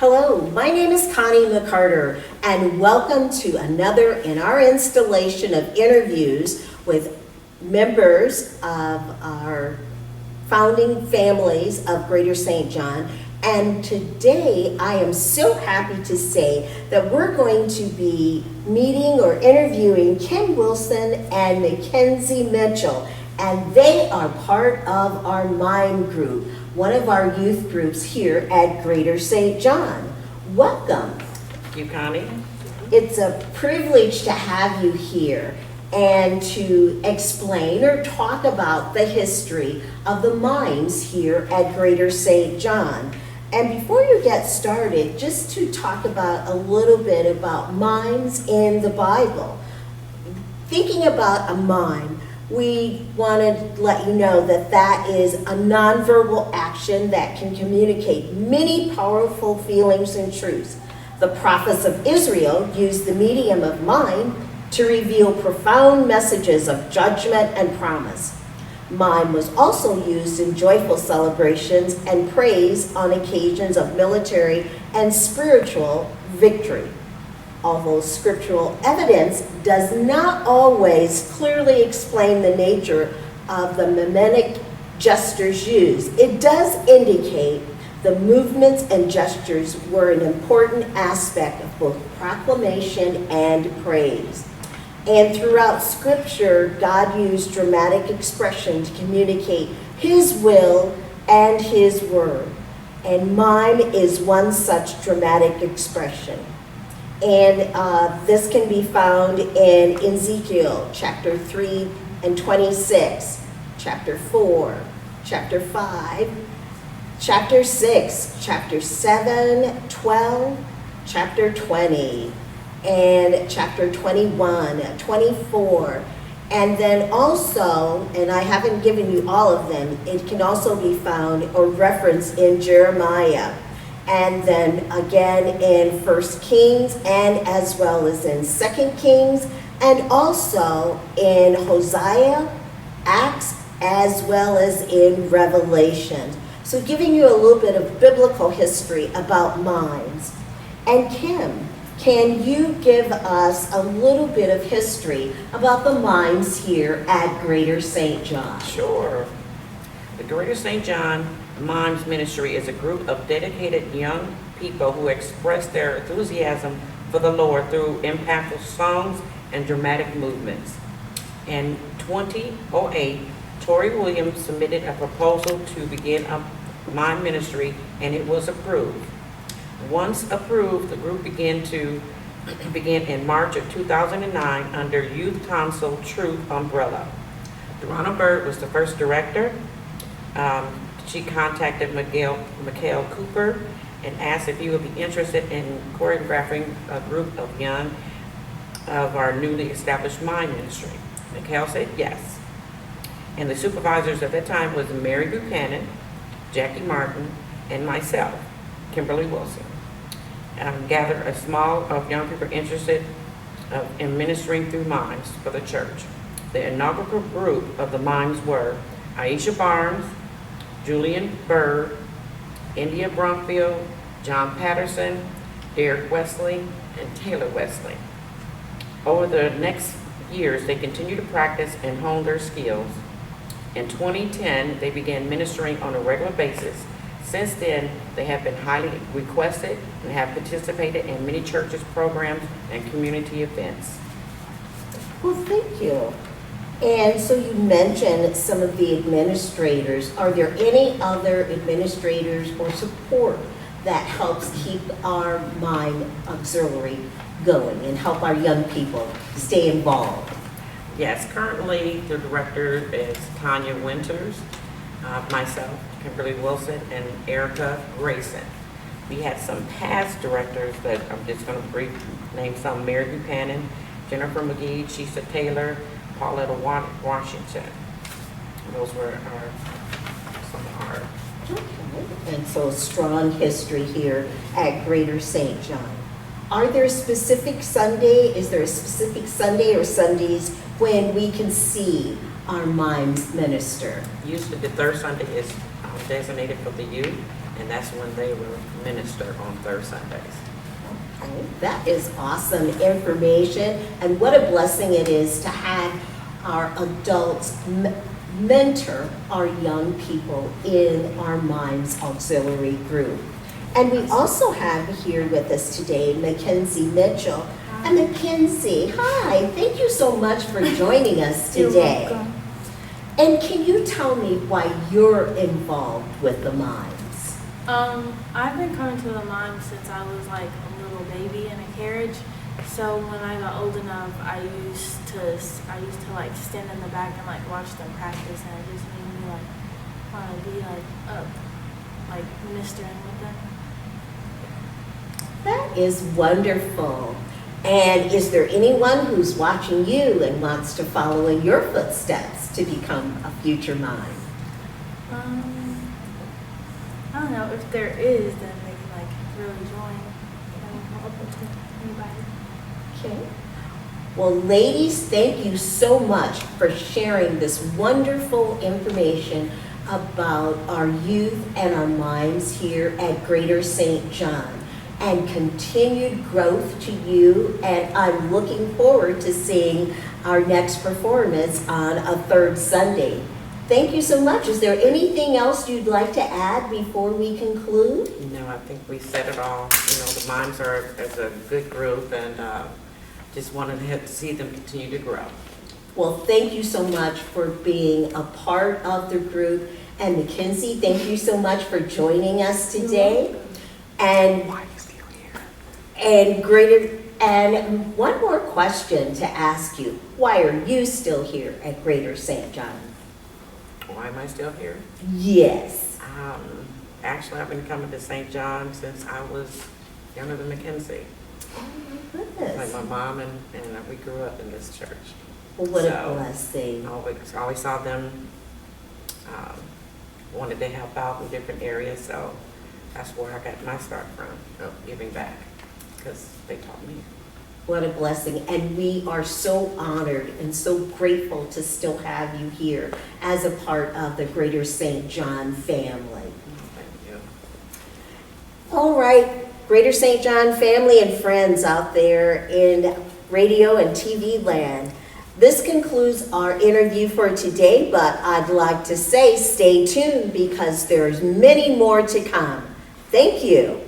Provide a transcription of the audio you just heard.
Hello, my name is Connie McCarter, and welcome to another in our installation of interviews with members of our founding families of Greater St. John. And today I am so happy to say that we're going to be meeting or interviewing Kim Wilson and MaKinsie Mitchell, and they are part of our Mime group, one of our youth groups here at Greater St. John. Welcome. Thank you, Connie. It's a privilege to have you here and to explain or talk about the history of the Mimes here at Greater St. John. And before you get started, just to talk about a little bit about mimes in the Bible. Thinking about a mime, we want to let you know that that is a nonverbal action that can communicate many powerful feelings and truths. The prophets of Israel used the medium of mime to reveal profound messages of judgment and promise. Mime was also used in joyful celebrations and praise on occasions of military and spiritual victory. Although scriptural evidence does not always clearly explain the nature of the mimetic gestures used, it does indicate the movements and gestures were an important aspect of both proclamation and praise. And throughout Scripture, God used dramatic expression to communicate His will and His word. And mime is one such dramatic expression. And this can be found in Ezekiel chapter 3 and 26, chapter 4, chapter 5, chapter 6, chapter 7, 12, chapter 20, and chapter 21, 24. And then also, and I haven't given you all of them, it can also be found or referenced in Jeremiah. And then again in 1 Kings, and as well as in 2 Kings, and also in Hosea, Acts, as well as in Revelation. So giving you a little bit of biblical history about mimes. And Kim, can you give us a little bit of history about the mimes here at Greater St. John? Sure. The Greater St. John Mimes Ministry is a group of dedicated young people who express their enthusiasm for the Lord through impactful songs and dramatic movements. In 2008, Tori Williams submitted a proposal to begin a mime ministry, and it was approved. Once approved, the group began in March of 2009 under Youth Council Truth umbrella. Dorana Bird was the first director. She contacted Mikhail Cooper and asked if he would be interested in choreographing a group of our newly established mime ministry. Mikhail said yes. And the supervisors at that time was Mary Buchanan, Jackie Martin, and myself, Kimberly Wilson. Gathered a small of young people interested in ministering through mimes for the church. The inaugural group of the mimes were Aisha Barnes, Julian Bird, India Bromfield, John Patterson, Derek Wesley, and Taylor Wesley. Over the next years, they continued to practice and hone their skills. In 2010, they began ministering on a regular basis. Since then, they have been highly requested and have participated in many churches' programs and community events. Well, thank you. And so you mentioned some of the administrators. Are there any other administrators or support that helps keep our mime auxiliary going and help our young people stay involved? Yes, currently the director is Tanya Winters, myself, Kimberly Wilson, and Erica Grayson. We had some past directors that I'm just going to briefly name some: Mary Buchanan, Jennifer McGee, Sheesa Taylor, Pauletta Washington. Those were some of our. Okay. And so strong history here at Greater St. John. Are there specific Sunday? Is there a specific Sunday or Sundays when we can see our mimes minister? Usually the third Sunday is designated for the youth, and that's when they will minister on third Sundays. Okay, that is awesome information, and what a blessing it is to have our adults mentor our young people in our Mimes Auxiliary Group. And we also have here with us today MaKinsie Mitchell. And MaKinsie, hi, thank you so much for joining us today. You're welcome. And can you tell me why you're involved with the Mimes? I've been coming to the Mimes since I was like a little baby in a carriage. So when I got old enough, I used to like stand in the back and like watch them practice, and it just made me like want to be like up, like ministering with them. That is wonderful. And is there anyone who's watching you and wants to follow in your footsteps to become a future mime? I don't know if there is, then they can like really join. I'm open to anybody. Okay. Well, ladies, thank you so much for sharing this wonderful information about our youth and our mimes here at Greater St. John. And continued growth to you, and I'm looking forward to seeing our next performance on a third Sunday. Thank you so much. Is there anything else you'd like to add before we conclude? No, I think we said it all. You know, the Mimes are as a good group, and just wanted to see them continue to grow. Well, thank you so much for being a part of the group. And MaKinsie, thank you so much for joining us today. And And one more question to ask you. Why are you still here at Greater St. John? Why am I still here? Yes. Actually, I've been coming to St. John since I was younger than MaKinsie. Oh my goodness. Like my mom and we grew up in this church. Well, what a So, blessing. I always saw them, wanted to help out in different areas, so that's where I got my start from, of giving back, because they taught me. What a blessing. And we are so honored and so grateful to still have you here as a part of the Greater St. John family. Thank you. All right, Greater St. John family and friends out there in radio and TV land. This concludes our interview for today, but I'd like to say stay tuned because there's many more to come. Thank you.